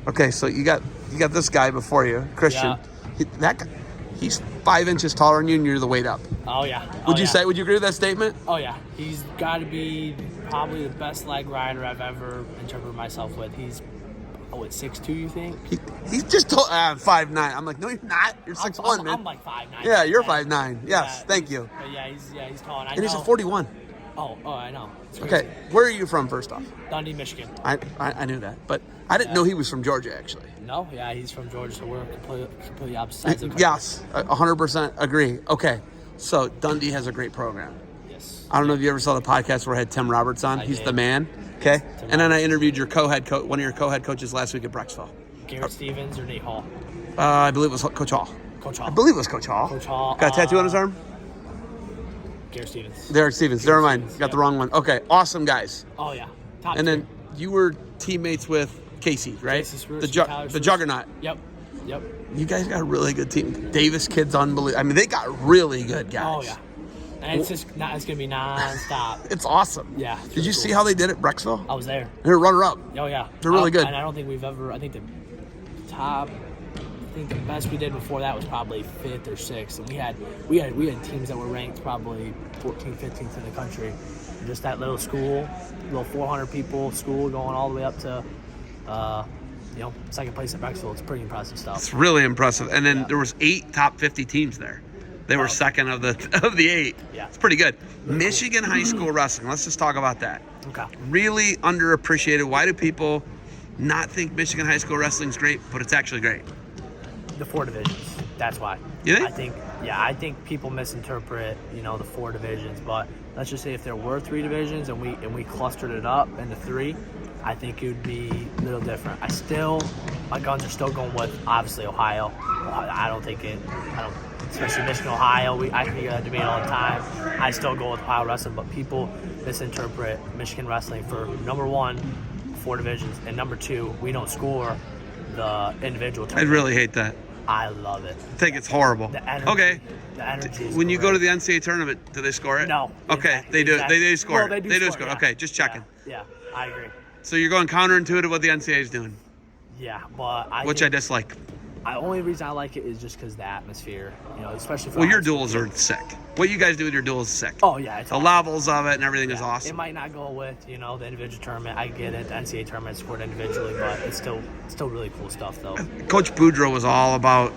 Okay, so you got this guy before you, Christian. Yeah. He's 5 inches taller than you, and you're the weight up. Oh, yeah. Would you agree with that statement? Oh, yeah. He's got to be probably the best leg rider I've ever interpreted myself with. He's, 6'2", you think? He's just 5'9". I'm like, no, you're not. You're 6'1", man. I'm like 5'9". Yeah, you're 5'9". Yes, thank you. But he's tall. And he's a 41. Oh, I know. Okay, where are you from, first off? Dundee, Michigan. I knew that, but I didn't know he was from Georgia, actually. No, yeah, he's from Georgia, so we're completely opposite sides of the country. Yes, 100% agree. Okay, so Dundee has a great program. Yes. I don't know if you ever saw the podcast where I had Tim Roberts on. He's the man. Okay, and then I interviewed your one of your co-head coaches last week at Brecksville. Garrett Stevens or Nate Hall? I believe it was Coach Hall. Coach Hall. I believe it was Coach Hall. Coach Hall. Got a tattoo on his arm? Garrett Stevens. Derek Stevens. Never mind. Got the wrong one. Okay, awesome guys. Oh, yeah. Top and then you were teammates with Casey, right? Casey the juggernaut. Yep. You guys got a really good team. Davis kid's unbelievable. I mean, they got really good guys. Oh, yeah. And it's going to be nonstop. It's awesome. Yeah. Did you see how they did at Brecksville? I was there. They're runner-up. Oh, yeah. They're really good. And I don't think we've ever, I think the best we did before that was probably 5th or 6th. And we had teams that were ranked probably 14th, 15th in the country. And just that little school, little 400 people school going all the way up to, second place at Brecksville. It's pretty impressive stuff. It's really impressive. And then there was 8 top 50 teams there. They were second of the 8. Yeah. It's pretty good. Michigan high school wrestling. Let's just talk about that. Okay. Really underappreciated. Why do people not think Michigan high school wrestling's great, but it's actually great? The 4 divisions. That's why. You think? I think people misinterpret, the 4 divisions. But let's just say if there were 3 divisions and we clustered it up into 3, I think it would be a little different. My guns are still going with obviously Ohio. Especially Michigan, Ohio. I hear that debate all the time. I still go with Ohio wrestling, but people misinterpret Michigan wrestling for number 1, 4 divisions, and number 2, we don't score the individual tournament. I really hate that. I love it. I think it's horrible. The energy, okay. The energy. When you go to the NCAA tournament, do they score it? No. Okay, exactly, they do. Exactly. They do score it. Well, they do score. Yeah. Okay, just checking. Yeah, I agree. So you're going counterintuitive what the NCAA is doing. Yeah, but I dislike. The only reason I like it is just because the atmosphere, especially for your duels are sick. What you guys do with your duels is sick. Oh, yeah. It's the levels of it and everything is awesome. It might not go with, the individual tournament. I get it. The NCAA tournament scored individually, but it's still really cool stuff, though. Coach Boudreaux was all about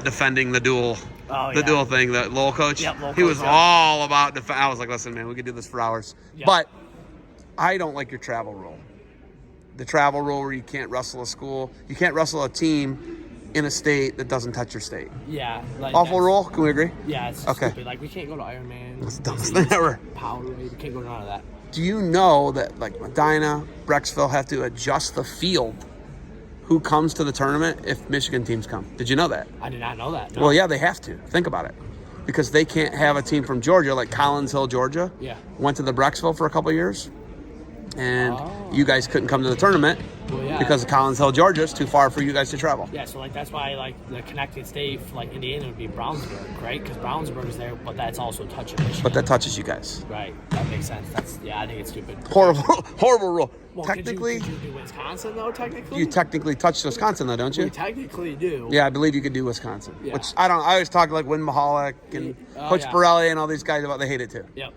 defending the duel. Oh, the duel thing, the Lowell coach. Yep, he was all about defend. I was like, listen, man, we could do this for hours. Yep. But I don't like your travel rule. The travel rule where you can't wrestle a school. You can't wrestle a team in a state that doesn't touch your state. Yeah. Awful rule? Can we agree? Yeah, it's okay. Stupid. Like, we can't go to Ironman. That's the dumbest thing ever. Powerade. We can't go to none of that. Do you know that, Medina, Brecksville have to adjust the field who comes to the tournament if Michigan teams come? Did you know that? I did not know that. No. Well, yeah, they have to. Think about it. Because they can't have a team from Georgia, like Collins Hill, Georgia. Yeah. Went to the Brecksville for a couple of years. And you guys couldn't come to the tournament because of Collins Hill, Georgia. It's too far for you guys to travel. Yeah, so that's why the connecting state for Indiana would be Brownsburg, right? Because Brownsburg is there, but that's also touching Michigan. But that touches you guys. Right, that makes sense. I think it's stupid. Horrible rule. Well, technically, could you do Wisconsin though? Technically, you technically touch Wisconsin though, don't you? We technically do. Yeah, I believe you could do Wisconsin. Yeah. Which I don't. I always talk like Wynn Mahalik and Coach Borelli and all these guys about they hate it too. Yep.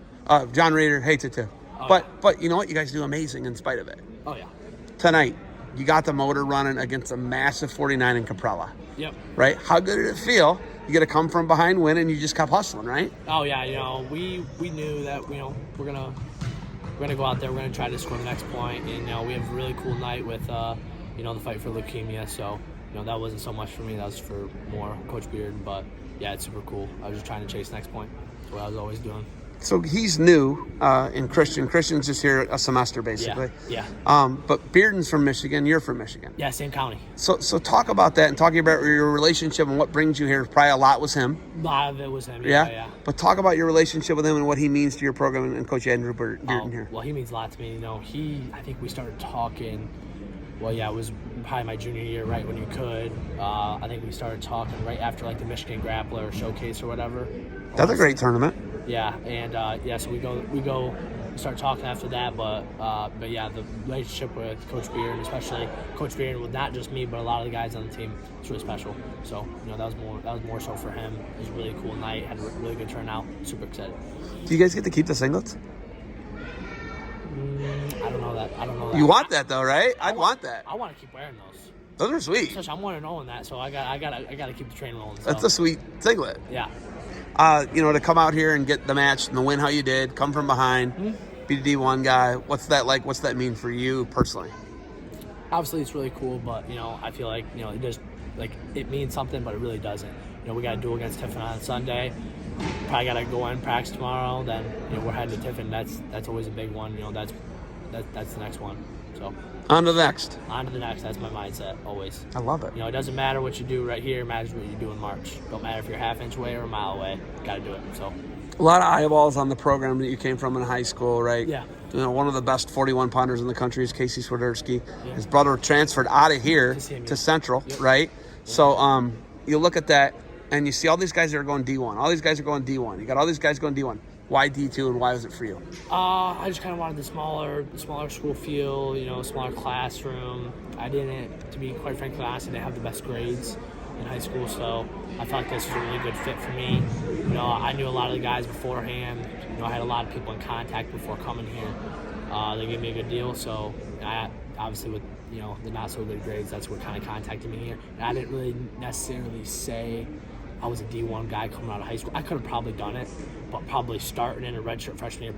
John Rader hates it too. But you know what? You guys do amazing in spite of it. Oh, yeah. Tonight, you got the motor running against a massive 49 in Caprella. Yep. Right? How good did it feel? You got to come from behind, win, and you just kept hustling, right? Oh, yeah. We knew that, we're gonna go out there. We're gonna try to score the next point, and we have a really cool night with the fight for leukemia. So that wasn't so much for me. That was for more Coach Beard. But yeah, it's super cool. I was just trying to chase the next point. That's what I was always doing. So he's new in Christian. Christian's just here a semester, basically. Yeah. But Bearden's from Michigan. You're from Michigan. Yeah, same county. So talk about that and talking about your relationship and what brings you here. Probably a lot was him. A lot of it was him. Yeah. But talk about your relationship with him and what he means to your program and Coach Andrew Bearden here. Well, he means a lot to me. I think we started talking. Well, yeah, it was probably my junior year, right when you could. I think we started talking right after the Michigan Grappler Showcase or whatever. That's a great tournament. Yeah, and so we go start talking after that. But yeah, the relationship with Coach Beard, and especially Coach Beard, with not just me but a lot of the guys on the team, it's really special. So that was more so for him. It was a really cool night. Had a really good turnout. Super excited. Do you guys get to keep the singlets? I don't know that. You want that though, right? I'd want that. I want to keep wearing those. Those are sweet. Especially I'm 1-0 in that, so I gotta keep the train rolling. So. That's a sweet singlet. Yeah. To come out here and get the match and the win how you did, come from behind, be the D1 guy. What's that like? What's that mean for you personally? Obviously, it's really cool, but I feel like it just it means something, but it really doesn't. We got a duel against Tiffin on Sunday. Probably got to go in practice tomorrow. Then we're heading to Tiffin. That's always a big one. That's the next one. So on to the next. On to the next. That's my mindset always. I love it. It doesn't matter what you do right here. It matters what you do in March. Don't matter if you're half inch away or a mile away. Got to do it. So a lot of eyeballs on the program that you came from in high school, right? Yeah. One of the best 41 pounders in the country is Casey Swiderski. Yeah. His brother transferred out of here to Central, right? Yeah. So you look at that and you see all these guys that are going D1. All these guys are going D1. You got all these guys going D1. Why D2 and why was it for you? I just kind of wanted the smaller school feel, smaller classroom. To be quite frankly honest, I didn't have the best grades in high school, so I felt this was a really good fit for me. I knew a lot of the guys beforehand. I had a lot of people in contact before coming here. They gave me a good deal, so I obviously with the not so good grades, that's what kind of contacted me here. And I didn't really necessarily say I was a D1 guy coming out of high school. I could have probably done it, but probably starting in a redshirt freshman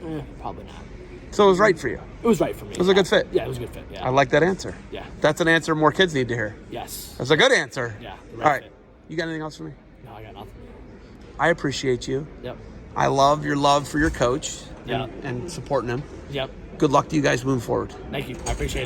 year, probably not. So it was right for you? It was right for me. It was a good fit? Yeah, it was a good fit, yeah. I like that answer. Yeah. That's an answer more kids need to hear. Yes. That's a good answer. Yeah. All right. Fit. You got anything else for me? No, I got nothing. I appreciate you. Yep. I love your love for your coach and supporting him. Yep. Good luck to you guys moving forward. Thank you. I appreciate it.